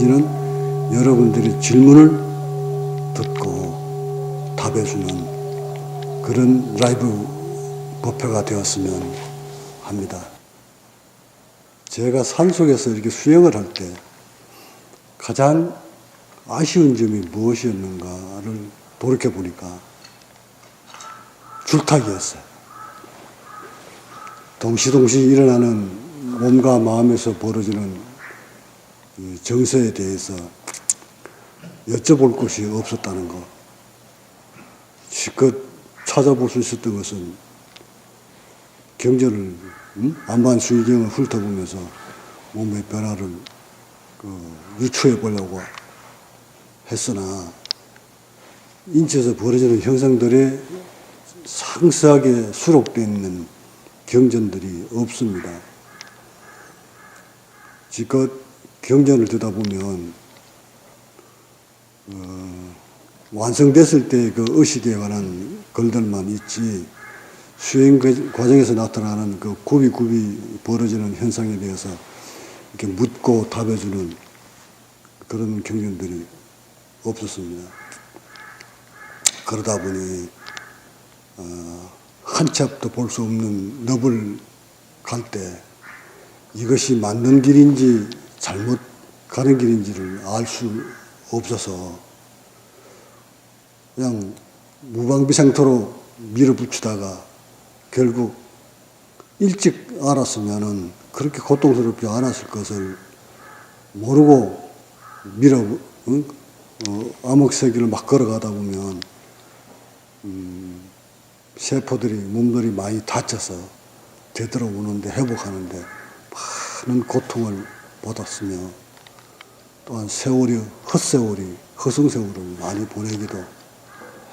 내지는 여러분들이 질문을 듣고 답해주는 그런 라이브 법회가 되었으면 합니다. 제가 산속에서 이렇게 수영을 할 때 가장 아쉬운 점이 무엇이었는가를 돌이켜보니까 줄타기였어요. 동시동시 일어나는 몸과 마음에서 벌어지는 정서에 대해서 여쭤볼 곳이 없었다는 것. 실컷 찾아볼 수 있었던 것은 경전을, 안반수의경을 훑어보면서 몸의 변화를 유추해 보려고 했으나 인체에서 벌어지는 현상들에 상세하게 수록되어 있는 경전들이 없습니다. 지껏 경전을 듣다 보면 완성됐을 때 그 의식에 관한 글들만 있지 수행 과정에서 나타나는 그 굽이 벌어지는 현상에 대해서 이렇게 묻고 답해주는 그런 경전들이 없었습니다. 그러다 보니 한 치 앞도 볼 수 없는 늪을 갈 때 이것이 맞는 길인지 잘못 가는 길인지를 알 수 없어서 그냥 무방비상토로 밀어붙이다가 결국 일찍 알았으면은 그렇게 고통스럽지 않았을 것을 모르고 암흑세계를 막 걸어가다 보면 세포들이 몸들이 많이 다쳐서 되돌아오는데 회복하는데 많은 고통을 받았으며 또한 세월이 헛세월이 허송세월을 많이 보내기도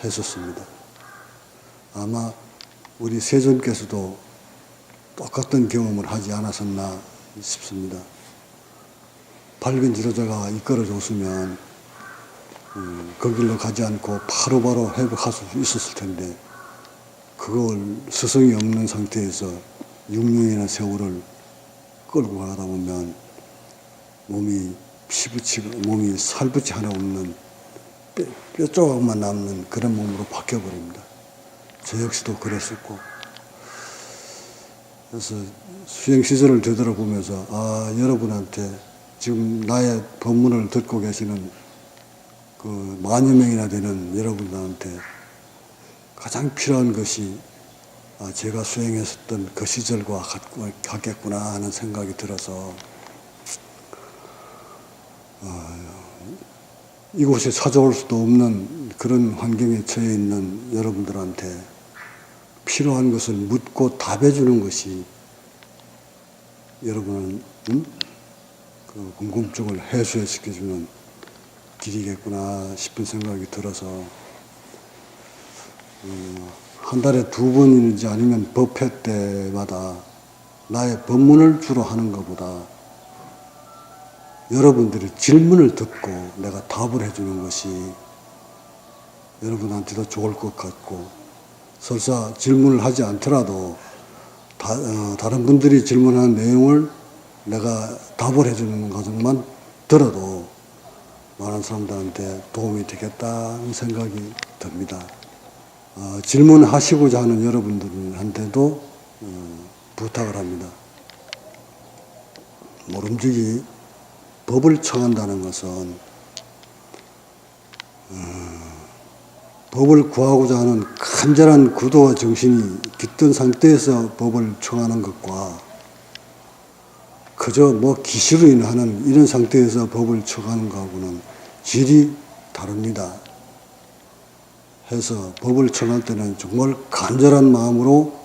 했었습니다. 아마 우리 세존께서도 똑같은 경험을 하지 않았었나 싶습니다. 밝은 지도자가 이끌어줬으면 그 길로 가지 않고 바로바로 회복할 수 있었을 텐데 그걸 스승이 없는 상태에서 6년이나 세월을 끌고 가다 보면 몸이 몸이 살붙이 하나 없는 뼈 조각만 남는 그런 몸으로 바뀌어버립니다. 저 역시도 그랬었고 그래서 수행 시절을 되돌아보면서 여러분한테 지금 나의 법문을 듣고 계시는 그 만여 명이나 되는 여러분들한테 가장 필요한 것이 제가 수행했었던 그 시절과 같겠구나 하는 생각이 들어서 이곳에 찾아올 수도 없는 그런 환경에 처해 있는 여러분들한테 필요한 것을 묻고 답해 주는 것이 여러분은 그 궁금증을 해소시켜주는 길이겠구나 싶은 생각이 들어서 한 달에 2번이든지 아니면 법회 때마다 나의 법문을 주로 하는 것보다 여러분들이 질문을 듣고 내가 답을 해주는 것이 여러분한테도 좋을 것 같고 설사 질문을 하지 않더라도 다른 분들이 질문한 내용을 내가 답을 해주는 것만 들어도 많은 사람들한테 도움이 되겠다는 생각이 듭니다. 질문하시고자 하는 여러분들한테도 부탁을 합니다. 모름지기 법을 청한다는 것은 법을 구하고자 하는 간절한 구도와 정신이 깃든 상태에서 법을 청하는 것과 그저 기시로 인하는 이런 상태에서 법을 청하는 것하고는 질이 다릅니다. 해서 법을 청할 때는 정말 간절한 마음으로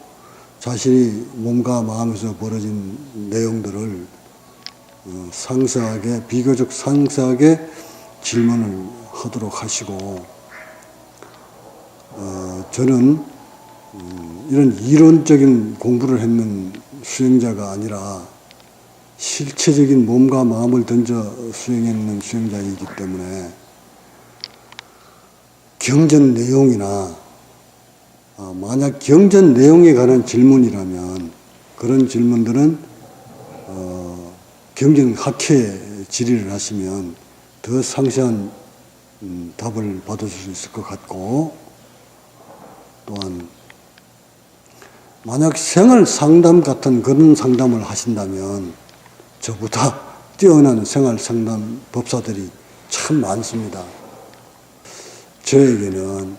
자신이 몸과 마음에서 벌어진 내용들을 상세하게, 비교적 상세하게 질문을 하도록 하시고, 저는 이런 이론적인 공부를 했는 수행자가 아니라 실체적인 몸과 마음을 던져 수행했는 수행자이기 때문에 경전 내용이나 만약 경전 내용에 관한 질문이라면 그런 질문들은 경전 학회에 질의를 하시면 더 상세한 답을 받을 수 있을 것 같고, 또한 만약 생활 상담 같은 그런 상담을 하신다면 저보다 뛰어난 생활 상담 법사들이 참 많습니다. 저에게는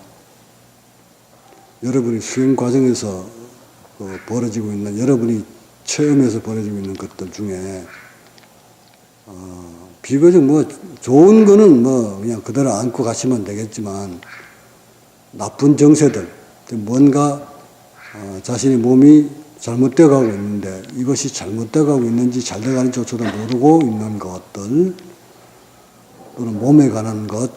여러분이 수행 과정에서 벌어지고 있는, 여러분이 체험에서 벌어지고 있는 것들 중에 비교적 좋은 거는 그냥 그대로 안고 가시면 되겠지만, 나쁜 정세들, 뭔가 자신의 몸이 잘못되어 가고 있는데 이것이 잘못되어 가고 있는지 잘 되어가는지조차도 모르고 있는 것들, 또는 몸에 관한 것,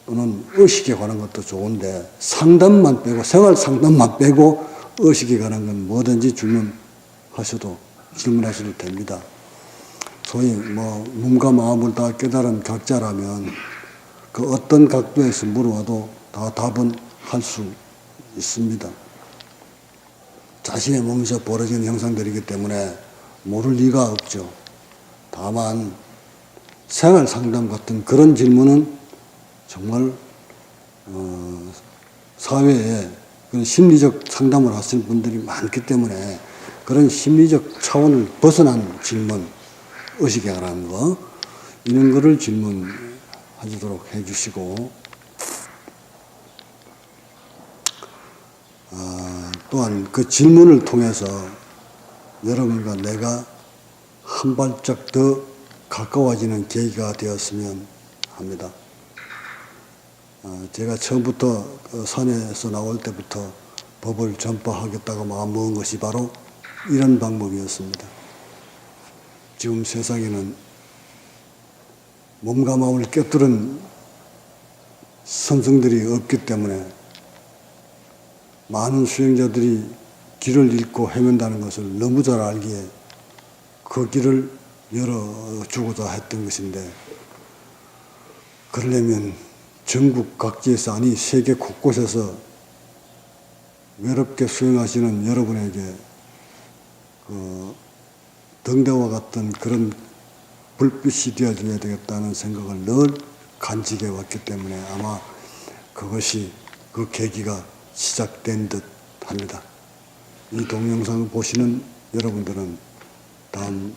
또는 의식에 관한 것도 좋은데 상담만 빼고, 생활 상담만 빼고 의식에 관한 건 뭐든지 질문하셔도 됩니다. 소위 몸과 마음을 다 깨달은 각자라면 그 어떤 각도에서 물어와도 다 답은 할 수 있습니다. 자신의 몸에서 벌어지는 형상들이기 때문에 모를 리가 없죠. 다만 생활 상담 같은 그런 질문은 정말 사회에 그런 심리적 상담을 하시는 분들이 많기 때문에 그런 심리적 차원을 벗어난 질문, 의식에 관한 거, 이런 거를 질문하도록 해주시고, 또한 그 질문을 통해서 여러분과 내가 한 발짝 더 가까워지는 계기가 되었으면 합니다. 제가 처음부터 산에서 나올 때부터 법을 전파하겠다고 마음먹은 것이 바로 이런 방법이었습니다. 지금 세상에는 몸과 마음을 꿰뚫은 선생들이 없기 때문에 많은 수행자들이 길을 잃고 헤맨다는 것을 너무 잘 알기에 그 길을 열어주고자 했던 것인데, 그러려면 전국 각지에서, 아니 세계 곳곳에서 외롭게 수행하시는 여러분에게 등대와 같은 그런 불빛이 되어줘야 되겠다는 생각을 늘 간직해 왔기 때문에 아마 그것이, 그 계기가 시작된 듯 합니다. 이 동영상을 보시는 여러분들은 다음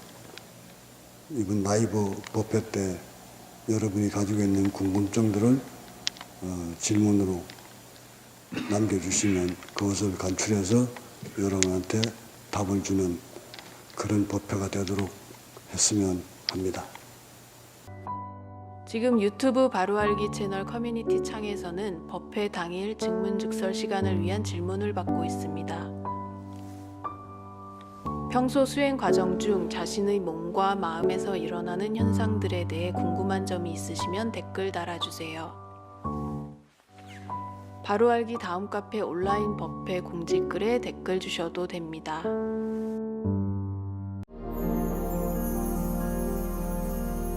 이번 라이브 법회 때 여러분이 가지고 있는 궁금증들을 질문으로 남겨주시면 그것을 간추려서 여러분한테 답을 주는 그런 법회가 되도록 했으면 합니다. 지금 유튜브 바로알기 채널 커뮤니티 창에서는 법회 당일 증문즉설 시간을 위한 질문을 받고 있습니다. 평소 수행 과정 중 자신의 몸과 마음에서 일어나는 현상들에 대해 궁금한 점이 있으시면 댓글 달아주세요. 바로알기 다음 카페 온라인 법회 공지글에 댓글 주셔도 됩니다.